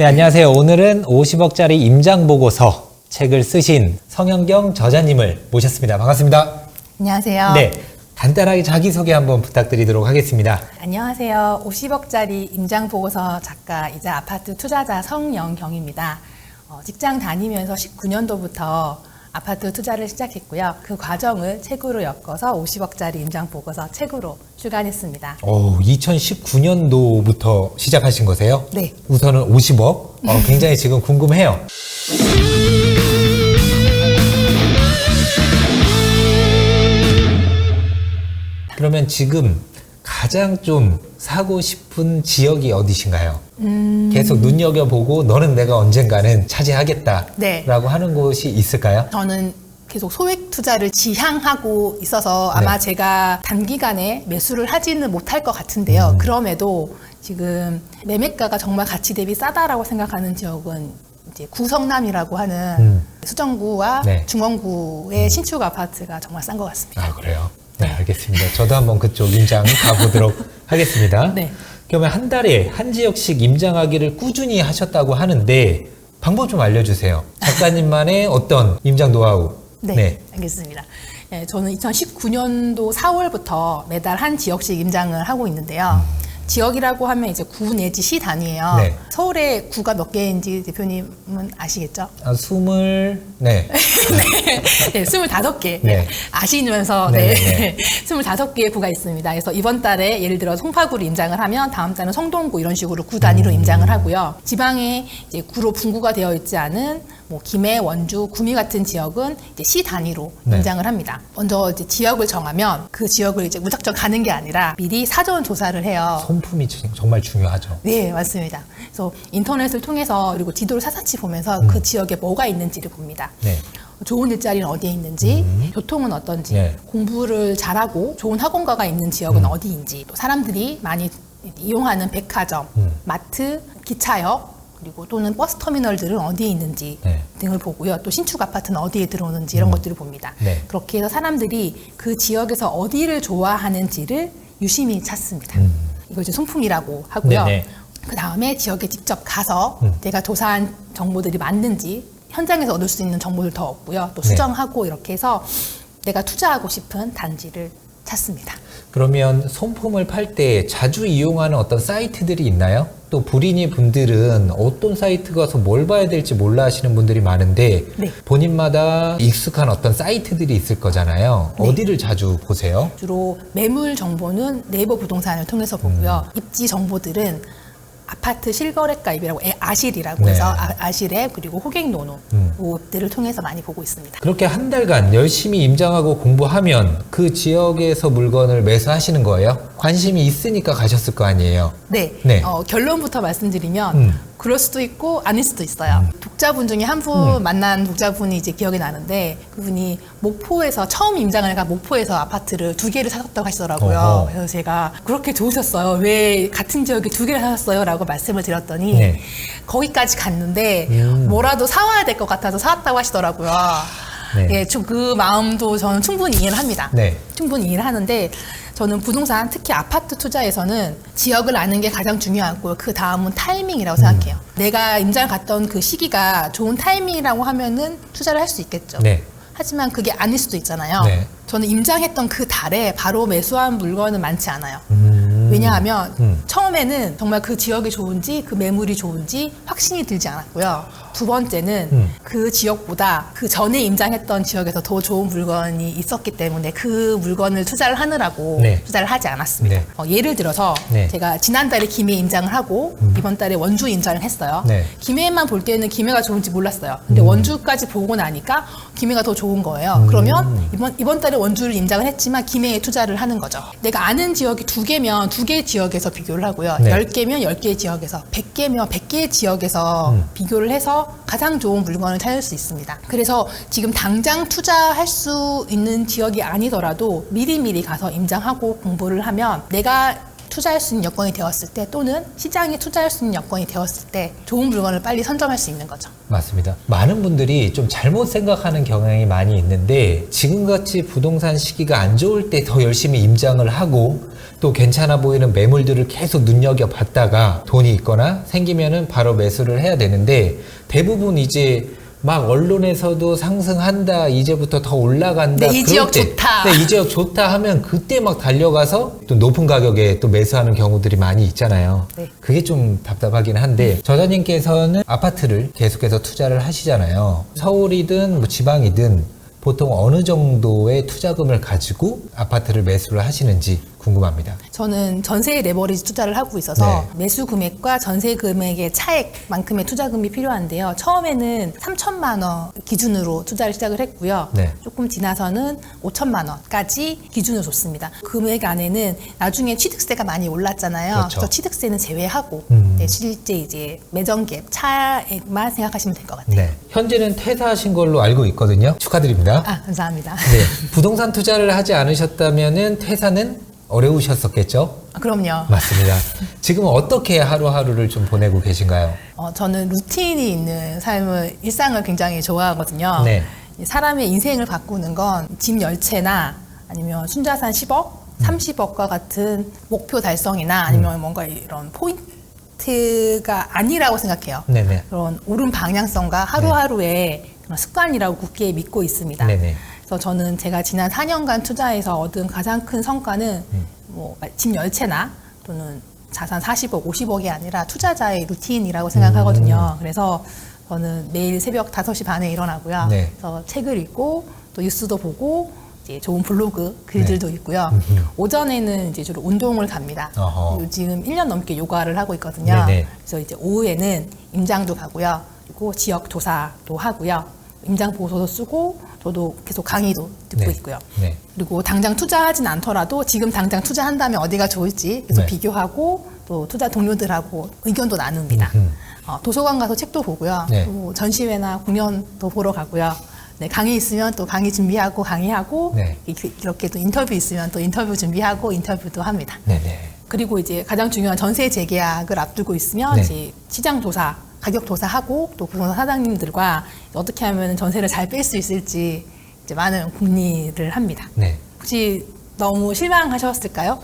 네, 안녕하세요. 오늘은 50억짜리 임장보고서 책을 쓰신 성현경 저자님을 모셨습니다. 반갑습니다. 안녕하세요. 네, 간단하게 자기소개 한번 부탁드리도록 하겠습니다. 안녕하세요. 50억짜리 임장보고서 작가이자 아파트 투자자 성영경입니다. 직장 다니면서 19년도부터 아파트 투자를 시작했고요. 그 과정을 책으로 엮어서 50억짜리 임장보고서 책으로 출간했습니다. 2019년도부터 시작하신 거세요? 네. 우선은 50억? 굉장히 지금 궁금해요. 그러면 지금 가장 좀 사고 싶은 지역이 어디신가요? 계속 눈여겨보고 너는 내가 언젠가는 차지하겠다라고 네. 하는 곳이 있을까요? 저는 계속 소액 투자를 지향하고 있어서 아마 네. 제가 단기간에 매수를 하지는 못할 것 같은데요. 그럼에도 지금 매매가가 정말 가치 대비 싸다라고 생각하는 지역은 이제 구성남이라고 하는 수정구와 네. 중원구의 신축 아파트가 정말 싼 것 같습니다. 아, 그래요? 네, 알겠습니다. 저도 한번 그쪽 임장 가보도록 하겠습니다. 네. 그러면 한 달에 한 지역씩 임장하기를 꾸준히 하셨다고 하는데 방법 좀 알려주세요. 작가님만의 어떤 임장 노하우. 네, 알겠습니다. 네, 저는 2019년도 4월부터 매달 한 지역씩 임장을 하고 있는데요. 지역이라고 하면 이제 구 내지 시 단위예요. 네. 서울에 구가 몇 개인지 대표님은 아시겠죠? 네. 네, 25개. 네. 아시면서, 네, 네. 네. 25개의 구가 있습니다. 그래서 이번 달에 예를 들어 송파구로 임장을 하면 다음 달은 성동구 이런 식으로 구 단위로 임장을 하고요. 지방에 이제 구로 분구가 되어 있지 않은 뭐 김해, 원주, 구미 같은 지역은 이제 시 단위로 네. 임장을 합니다. 먼저 이제 지역을 정하면 그 지역을 이제 무작정 가는 게 아니라 미리 사전 조사를 해요. 손품이 정말 중요하죠. 네, 맞습니다. 그래서 인터넷을 통해서 그리고 지도를 사사치 보면서 그 지역에 뭐가 있는지를 봅니다. 네. 좋은 일자리는 어디에 있는지, 교통은 어떤지, 네. 공부를 잘하고 좋은 학원가가 있는 지역은 어디인지, 또 사람들이 많이 이용하는 백화점, 마트, 기차역, 그리고 또는 버스 터미널들은 어디에 있는지 네. 등을 보고요. 또 신축 아파트는 어디에 들어오는지 이런 것들을 봅니다. 네. 그렇게 해서 사람들이 그 지역에서 어디를 좋아하는지를 유심히 찾습니다. 이걸 이제 손품이라고 하고요. 네네. 그 다음에 지역에 직접 가서 내가 조사한 정보들이 맞는지 현장에서 얻을 수 있는 정보를 더 얻고요. 또 네. 수정하고 이렇게 해서 내가 투자하고 싶은 단지를 찾습니다. 그러면 손품을 팔 때 자주 이용하는 어떤 사이트들이 있나요? 또 불인이 분들은 어떤 사이트 가서 뭘 봐야 될지 몰라 하시는 분들이 많은데 네. 본인마다 익숙한 어떤 사이트들이 있을 거잖아요. 네. 어디를 자주 보세요? 주로 매물 정보는 네이버 부동산을 통해서 보고요. 입지 정보들은 아파트 실거래가입이라고 아실이라고 네. 해서 아실에 그리고 호갱노노 그들을 통해서 많이 보고 있습니다. 그렇게 한 달간 열심히 임장하고 공부하면 그 지역에서 물건을 매수하시는 거예요? 관심이 있으니까 가셨을 거 아니에요? 네. 네. 결론부터 말씀드리면 그럴 수도 있고 아닐 수도 있어요. 독자분 중에 한 분 만난 독자분이 이제 기억이 나는데 그분이 목포에서 처음 임장을 가 목포에서 아파트를 2개를 사셨다고 하시더라고요. 어허. 그래서 제가 그렇게 좋으셨어요. 왜 같은 지역에 2개를 사셨어요? 라고 말씀을 드렸더니 네. 거기까지 갔는데 뭐라도 사와야 될 것 같아서 사왔다고 하시더라고요. 네. 예, 그 마음도 저는 충분히 이해를 합니다. 네. 충분히 이해를 하는데 저는 부동산 특히 아파트 투자에서는 지역을 아는 게 가장 중요하고 그 다음은 타이밍이라고 생각해요. 내가 임장을 갔던 그 시기가 좋은 타이밍이라고 하면은 투자를 할 수 있겠죠. 네. 하지만 그게 아닐 수도 있잖아요. 네. 저는 임장했던 그 달에 바로 매수한 물건은 많지 않아요. 왜냐하면 처음에는 정말 그 지역이 좋은지 그 매물이 좋은지 확신이 들지 않았고요. 두 번째는 그 지역보다 그 전에 임장했던 지역에서 더 좋은 물건이 있었기 때문에 그 물건을 투자를 하느라고 네. 투자를 하지 않았습니다. 네. 예를 들어서 네. 제가 지난달에 김해 임장을 하고 이번 달에 원주 임장을 했어요. 네. 김해만 볼 때는 김해가 좋은지 몰랐어요. 근데 원주까지 보고 나니까 김해가 더 좋은 거예요. 그러면 이번 달에 원주를 임장을 했지만 김해에 투자를 하는 거죠. 내가 아는 지역이 2개면 2개 지역에서 비교를 하고요. 네. 10개면 10개 지역에서 100개면 100개 지역에서 비교를 해서 가장 좋은 물건을 찾을 수 있습니다. 그래서 지금 당장 투자할 수 있는 지역이 아니더라도 미리미리 가서 임장하고 공부를 하면 내가 투자할 수 있는 여건이 되었을 때 또는 시장에 투자할 수 있는 여건이 되었을 때 좋은 물건을 빨리 선점할 수 있는 거죠. 맞습니다. 많은 분들이 좀 잘못 생각하는 경향이 많이 있는데 지금같이 부동산 시기가 안 좋을 때 더 열심히 임장을 하고 또 괜찮아 보이는 매물들을 계속 눈여겨봤다가 돈이 있거나 생기면은 바로 매수를 해야 되는데 대부분 이제 막 언론에서도 상승한다, 이제부터 더 올라간다. 네, 이 지역 때, 좋다. 네, 이 지역 좋다 하면 그때 막 달려가서 또 높은 가격에 또 매수하는 경우들이 많이 있잖아요. 네. 그게 좀 답답하긴 한데 저자님께서는 아파트를 계속해서 투자를 하시잖아요. 서울이든 뭐 지방이든 보통 어느 정도의 투자금을 가지고 아파트를 매수를 하시는지 궁금합니다. 저는 전세 레버리지 투자를 하고 있어서 네. 매수 금액과 전세 금액의 차액만큼의 투자금이 필요한데요. 처음에는 3천만 원 기준으로 투자를 시작을 했고요. 네. 조금 지나서는 5천만 원까지 기준을 줬습니다. 금액 안에는 나중에 취득세가 많이 올랐잖아요. 그렇죠. 그래서 취득세는 제외하고 네, 실제 이제 매정갭 차액만 생각하시면 될 것 같아요. 네. 현재는 퇴사하신 걸로 알고 있거든요. 축하드립니다. 아, 감사합니다. 네. 부동산 투자를 하지 않으셨다면은 퇴사는 어려우셨었겠죠? 아, 그럼요. 맞습니다. 지금 어떻게 하루하루를 좀 보내고 계신가요? 저는 루틴이 있는 삶을, 일상을 굉장히 좋아하거든요. 네. 사람의 인생을 바꾸는 건 집 열채나 아니면 순자산 10억, 30억과 같은 목표 달성이나 아니면 뭔가 이런 포인트가 아니라고 생각해요. 네네. 그런 옳은 방향성과 하루하루의 그런 습관이라고 굳게 믿고 있습니다. 네네. 그래서 저는 제가 지난 4년간 투자해서 얻은 가장 큰 성과는 뭐 집 열채나 또는 자산 40억, 50억이 아니라 투자자의 루틴이라고 생각하거든요. 그래서 저는 매일 새벽 5시 반에 일어나고요. 네. 그래서 책을 읽고 또 뉴스도 보고 이제 좋은 블로그 글들도 있고요. 오전에는 이제 주로 운동을 갑니다. 어허. 지금 1년 넘게 요가를 하고 있거든요. 네네. 그래서 이제 오후에는 임장도 가고요. 그리고 지역 조사도 하고요. 임장 보고서도 쓰고 저도 계속 강의도 듣고 네. 있고요. 네. 그리고 당장 투자하진 않더라도 지금 당장 투자한다면 어디가 좋을지 계속 네. 비교하고 또 투자 동료들하고 의견도 나눕니다. 도서관 가서 책도 보고요. 네. 또 전시회나 공연도 보러 가고요. 네, 강의 있으면 또 강의 준비하고 강의하고 네. 이렇게 또 인터뷰 있으면 또 인터뷰 준비하고 인터뷰도 합니다. 네네. 그리고 이제 가장 중요한 전세 재계약을 앞두고 있으면 네. 이제 시장 조사, 가격 조사하고 또 부동산 사장님들과 어떻게 하면 전세를 잘 뺄 수 있을지 이제 많은 궁리를 합니다. 네. 혹시 너무 실망하셨을까요?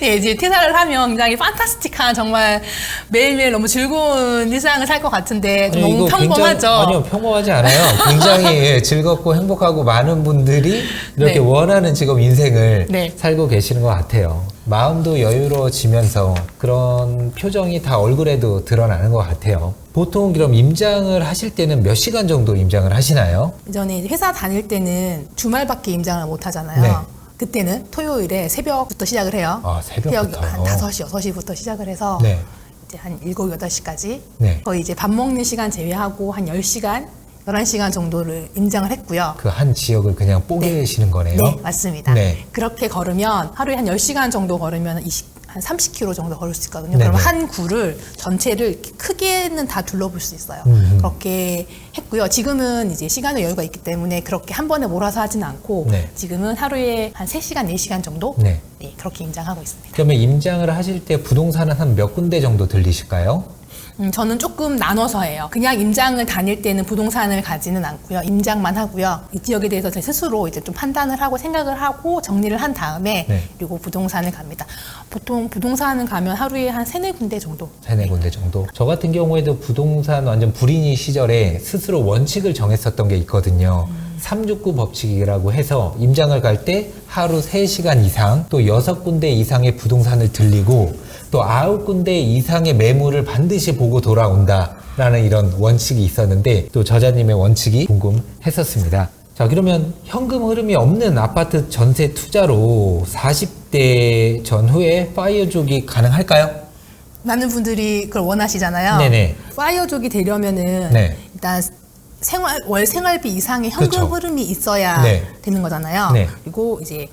네, 이제 퇴사를 하면 굉장히 판타스틱한 정말 매일매일 너무 즐거운 일상을 살 것 같은데 좀 너무 평범하죠? 아니요, 평범하지 않아요. 굉장히 즐겁고 행복하고 많은 분들이 이렇게 네. 원하는 직업 인생을 네. 살고 계시는 것 같아요. 마음도 여유로워지면서 그런 표정이 다 얼굴에도 드러나는 것 같아요. 보통 그럼 임장을 하실 때는 몇 시간 정도 임장을 하시나요? 예전에 이제 회사 다닐 때는 주말밖에 임장을 못 하잖아요. 네. 그때는 토요일에 새벽부터 시작을 해요. 아, 새벽부터요? 한 5시, 6시부터 시작을 해서 네. 이제 한 7, 8시까지 네. 거의 이제 밥 먹는 시간 제외하고 한 10시간, 11시간 정도를 임장을 했고요. 그 한 지역을 그냥 뽀개시는 거네요? 네, 맞습니다. 네. 그렇게 걸으면 하루에 한 10시간 정도 걸으면 한 30km 정도 걸을 수 있거든요. 네네. 그러면 한 구를 전체를 이렇게 크게는 다 둘러볼 수 있어요. 그렇게 했고요. 지금은 이제 시간의 여유가 있기 때문에 그렇게 한 번에 몰아서 하진 않고 네. 지금은 하루에 한 3시간, 4시간 정도 네. 네, 그렇게 임장하고 있습니다. 그러면 임장을 하실 때 부동산은 한 몇 군데 정도 들리실까요? 저는 조금 나눠서 해요. 그냥 임장을 다닐 때는 부동산을 가지는 않고요. 임장만 하고요. 이 지역에 대해서 제 스스로 이제 좀 판단을 하고 생각을 하고 정리를 한 다음에 네. 그리고 부동산을 갑니다. 보통 부동산은 가면 하루에 한 3-4군데 정도. 3-4군데 정도. 저 같은 경우에도 부동산 완전 불인이 시절에 스스로 원칙을 정했었던 게 있거든요. 369 법칙이라고 해서 임장을 갈 때 하루 3시간 이상 또 6군데 이상의 부동산을 들리고 또 9군데 이상의 매물을 반드시 보고 돌아온다라는 이런 원칙이 있었는데 또 저자님의 원칙이 궁금했었습니다. 자, 그러면 현금 흐름이 없는 아파트 전세 투자로 40대 전후에 파이어족이 가능할까요? 많은 분들이 그걸 원하시잖아요. 네네. 파이어족이 되려면은 네. 일단 월 생활비 이상의 현금 그렇죠. 흐름이 있어야 네. 되는 거잖아요. 네. 그리고 이제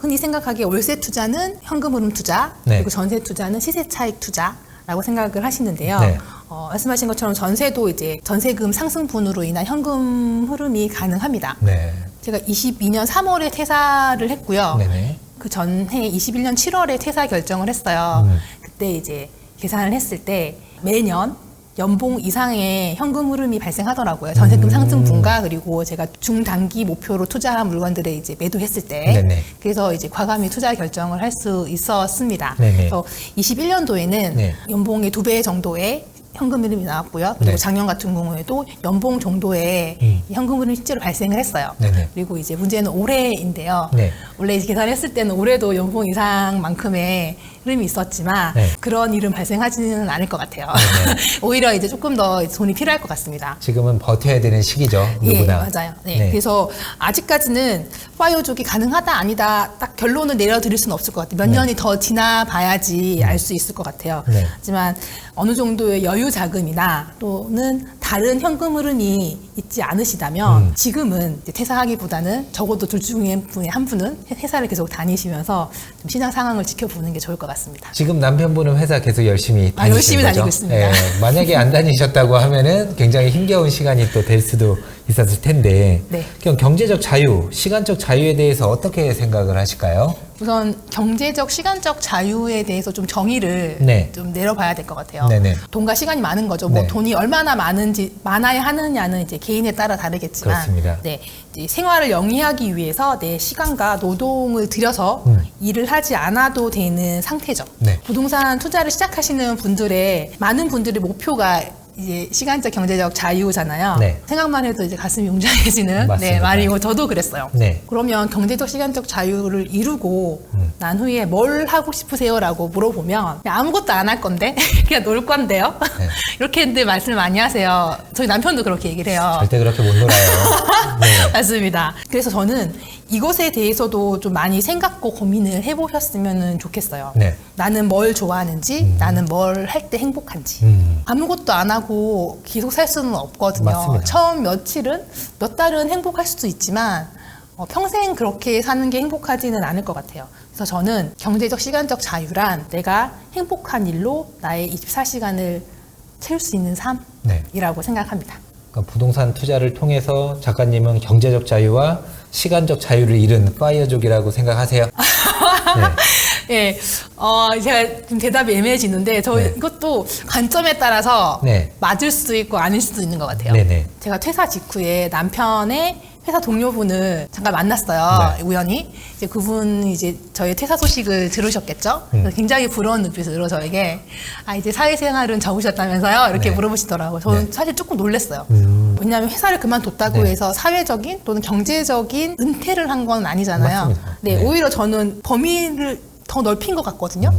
흔히 생각하기에 월세 투자는 현금 흐름 투자, 네. 그리고 전세 투자는 시세 차익 투자라고 생각을 하시는데요. 네. 말씀하신 것처럼 전세도 이제 전세금 상승분으로 인한 현금 흐름이 가능합니다. 네. 제가 22년 3월에 퇴사를 했고요. 네네. 그 전해 21년 7월에 퇴사 결정을 했어요. 그때 이제 계산을 했을 때 매년 연봉 이상의 현금 흐름이 발생하더라고요. 전세금 상승분과 그리고 제가 중단기 목표로 투자한 물건들에 이제 매도했을 때. 네네. 그래서 이제 과감히 투자 결정을 할 수 있었습니다. 네네. 그래서 21년도에는 네. 연봉의 2배 정도의 현금 흐름이 나왔고요. 그리고 네. 작년 같은 경우에도 연봉 정도의 현금 흐름이 실제로 발생을 했어요. 네네. 그리고 이제 문제는 올해인데요. 네. 원래 이제 계산했을 때는 올해도 연봉 이상만큼의 흐름이 있었지만 네. 그런 일은 발생하지는 않을 것 같아요. 오히려 이제 조금 더 돈이 필요할 것 같습니다. 지금은 버텨야 되는 시기죠. 누구나. 예, 맞아요. 네. 그래서 아직까지는 파이어족이 가능하다 아니다 딱 결론을 내려드릴 수는 없을 것 같아요. 몇 년이 더 지나봐야지 알 수 있을 것 같아요. 네. 하지만 어느 정도의 여유 자금이나 또는 다른 현금 흐름이 있지 않으시다면 지금은 이제 퇴사하기보다는 적어도 둘 중에 한 분은 회사를 계속 다니시면서 좀 시장 상황을 지켜보는 게 좋을 것 같습니다. 지금 남편분은 회사 계속 열심히 다니시는 열심히 거죠? 다니고 있습니다. 예, 만약에 안 다니셨다고 하면은 굉장히 힘겨운 시간이 또 될 수도 있었을 텐데 네. 그럼 경제적 자유, 시간적 자유에 대해서 어떻게 생각을 하실까요? 우선 경제적, 시간적 자유에 대해서 좀 정의를 네. 좀 내려봐야 될 것 같아요. 네네. 돈과 시간이 많은 거죠. 뭐 네. 돈이 얼마나 많아야 하느냐는 이제 개인에 따라 다르겠지만, 그렇습니다. 네, 이제 생활을 영위하기 위해서 내 시간과 노동을 들여서 일을 하지 않아도 되는 상태죠. 네. 부동산 투자를 시작하시는 분들의 많은 분들의 목표가 이제 시간적 경제적 자유잖아요. 네. 생각만 해도 이제 가슴이 웅장해지는 맞습니다. 말이고 저도 그랬어요. 네. 그러면 경제적 시간적 자유를 이루고 난 후에 뭘 하고 싶으세요라고 물어보면 그냥 아무것도 안 할 건데 그냥 놀 건데요. 네. 이렇게 말씀을 많이 하세요. 저희 남편도 그렇게 얘기를 해요. 절대 그렇게 못 놀아요. 네. 맞습니다. 그래서 저는 이것에 대해서도 좀 많이 생각고 고민을 해보셨으면 좋겠어요. 네. 나는 뭘 좋아하는지, 나는 뭘 할 때 행복한지. 아무것도 안 하고 계속 살 수는 없거든요. 맞습니다. 처음 몇 달은 행복할 수도 있지만 평생 그렇게 사는 게 행복하지는 않을 것 같아요. 그래서 저는 경제적, 시간적 자유란 내가 행복한 일로 나의 24시간을 채울 수 있는 삶이라고 네. 생각합니다. 그러니까 부동산 투자를 통해서 작가님은 경제적 자유와 시간적 자유를 잃은 파이어족이라고 생각하세요? 네. 예, 제가 좀 대답이 애매해지는데, 네. 이것도 관점에 따라서 네. 맞을 수도 있고 아닐 수도 있는 것 같아요. 네네. 제가 퇴사 직후에 남편의 회사 동료분을 잠깐 만났어요. 네. 우연히. 이제 그분이 이제 저의 퇴사 소식을 들으셨겠죠? 그래서 굉장히 부러운 눈빛으로 저에게, 이제 사회생활은 접으셨다면서요? 이렇게 네. 물어보시더라고요. 저는 네. 사실 조금 놀랐어요. 왜냐하면 회사를 그만뒀다고 네. 해서 사회적인 또는 경제적인 은퇴를 한 건 아니잖아요. 맞습니다. 네, 네. 오히려 저는 범위를 더 넓힌 것 같거든요.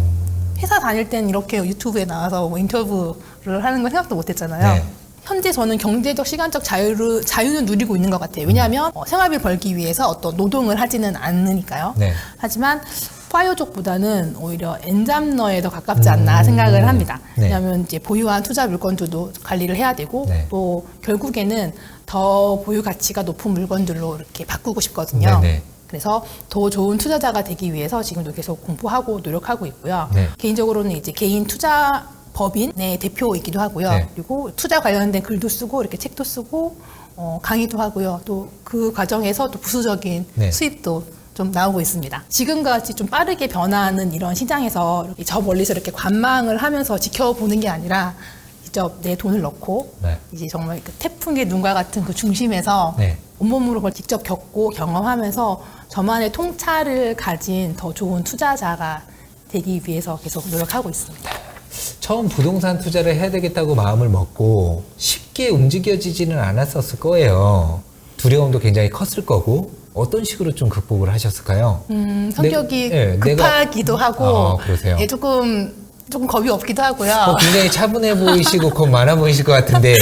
회사 다닐 땐 이렇게 유튜브에 나와서 뭐 인터뷰를 하는 건 생각도 못 했잖아요. 네. 현재 저는 경제적, 시간적 자유는 누리고 있는 것 같아요. 왜냐하면 생활비를 벌기 위해서 어떤 노동을 하지는 않으니까요. 네. 하지만 파이어족보다는 오히려 엔잡러에 더 가깝지 않나 생각을 합니다. 네. 왜냐하면 이제 보유한 투자 물건들도 관리를 해야 되고 네. 또 결국에는 더 보유 가치가 높은 물건들로 이렇게 바꾸고 싶거든요. 네네. 그래서 더 좋은 투자자가 되기 위해서 지금도 계속 공부하고 노력하고 있고요. 네. 개인적으로는 이제 개인 투자 법인의 대표이기도 하고요. 네. 그리고 투자 관련된 글도 쓰고 이렇게 책도 쓰고 강의도 하고요. 또 그 과정에서 또 부수적인 네. 수입도 좀 나오고 있습니다. 지금과 같이 좀 빠르게 변하는 이런 시장에서 이렇게 저 멀리서 이렇게 관망을 하면서 지켜보는 게 아니라 직접 내 돈을 넣고 네. 이제 정말 그 태풍의 눈과 같은 그 중심에서 네. 온몸으로 그걸 직접 겪고 경험하면서 저만의 통찰을 가진 더 좋은 투자자가 되기 위해서 계속 노력하고 있습니다. 처음 부동산 투자를 해야 되겠다고 마음을 먹고 쉽게 움직여지지는 않았었을 거예요. 두려움도 굉장히 컸을 거고 어떤 식으로 좀 극복을 하셨을까요? 성격이 네, 급하기도 하고 그러세요. 예, 조금 겁이 없기도 하고요. 굉장히 차분해 보이시고 겁 많아 보이실 것 같은데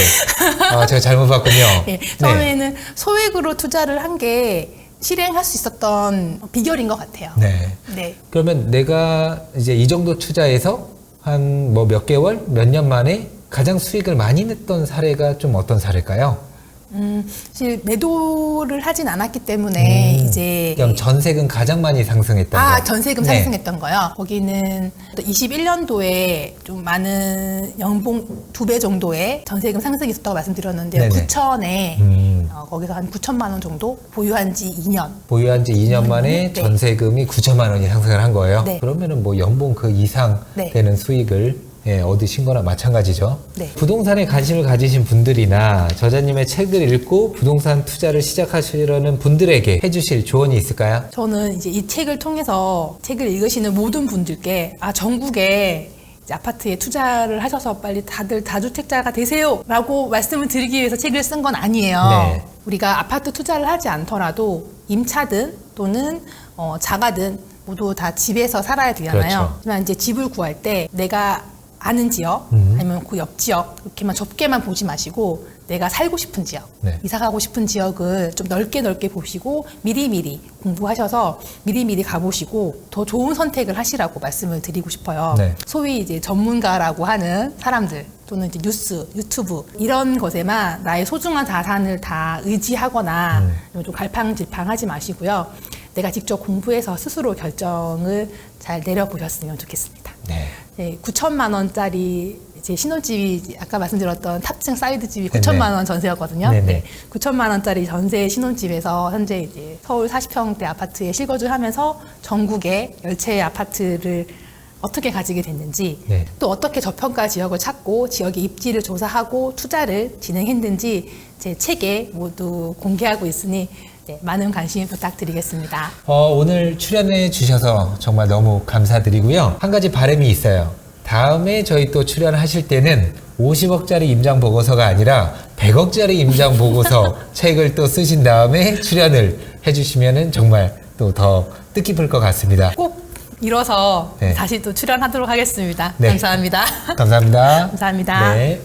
제가 잘못 봤군요. 예, 처음에는 소액으로 투자를 한 게 실행할 수 있었던 비결인 것 같아요. 네. 네. 그러면 내가 이제 이 정도 투자해서 한 뭐 몇 개월, 몇 년 만에 가장 수익을 많이 냈던 사례가 좀 어떤 사례일까요? 사실 매도를 하진 않았기 때문에 이제 그럼 전세금 가장 많이 상승했던 거. 전세금 네. 상승했던 거요. 거기는 21년도에 좀 많은 연봉 2배 정도의 전세금 상승이 있었다고 말씀드렸는데요. 네네. 9천에 거기서 한 9천만 원 정도 보유한 지 2년. 보유한 지 2년 만에 네. 전세금이 9천만 원이 상승을 한 거예요. 네. 그러면은 뭐 연봉 그 이상 네. 되는 수익을 얻으신 거나 마찬가지죠. 네. 부동산에 관심을 가지신 분들이나 저자님의 책을 읽고 부동산 투자를 시작하시려는 분들에게 해주실 조언이 있을까요? 저는 이제 이 책을 통해서 책을 읽으시는 모든 분들께 전국에 이제 아파트에 투자를 하셔서 빨리 다들 다주택자가 되세요 라고 말씀을 드리기 위해서 책을 쓴 건 아니에요. 네. 우리가 아파트 투자를 하지 않더라도 임차든 또는 자가든 모두 다 집에서 살아야 되잖아요. 그렇죠. 하지만 이제 집을 구할 때 내가 아는 지역 아니면 그 옆 지역 이렇게만 좁게만 보지 마시고 내가 살고 싶은 지역, 네. 이사 가고 싶은 지역을 좀 넓게 보시고 미리미리 공부하셔서 미리미리 가보시고 더 좋은 선택을 하시라고 말씀을 드리고 싶어요. 네. 소위 이제 전문가라고 하는 사람들 또는 이제 뉴스, 유튜브 이런 것에만 나의 소중한 자산을 다 의지하거나 좀 갈팡질팡하지 마시고요. 내가 직접 공부해서 스스로 결정을 잘 내려보셨으면 좋겠습니다. 네. 네, 9천만 원짜리 이제 신혼집이 아까 말씀드렸던 탑층 사이드집이 네네. 9천만 원 전세였거든요. 네네. 네, 9천만 원짜리 전세 신혼집에서 현재 이제 서울 40평대 아파트에 실거주를 하면서 전국의 10채의 아파트를 어떻게 가지게 됐는지 네. 또 어떻게 저평가 지역을 찾고 지역의 입지를 조사하고 투자를 진행했는지 제 책에 모두 공개하고 있으니 많은 관심 부탁드리겠습니다. 오늘 출연해 주셔서 정말 너무 감사드리고요. 한 가지 바람이 있어요. 다음에 저희 또 출연하실 때는 50억짜리 임장 보고서가 아니라 100억짜리 임장 보고서 책을 또 쓰신 다음에 출연을 해주시면은 정말 또 더 뜻깊을 것 같습니다. 꼭 이뤄서 네. 다시 또 출연하도록 하겠습니다. 네. 감사합니다. 감사합니다. 감사합니다. 네.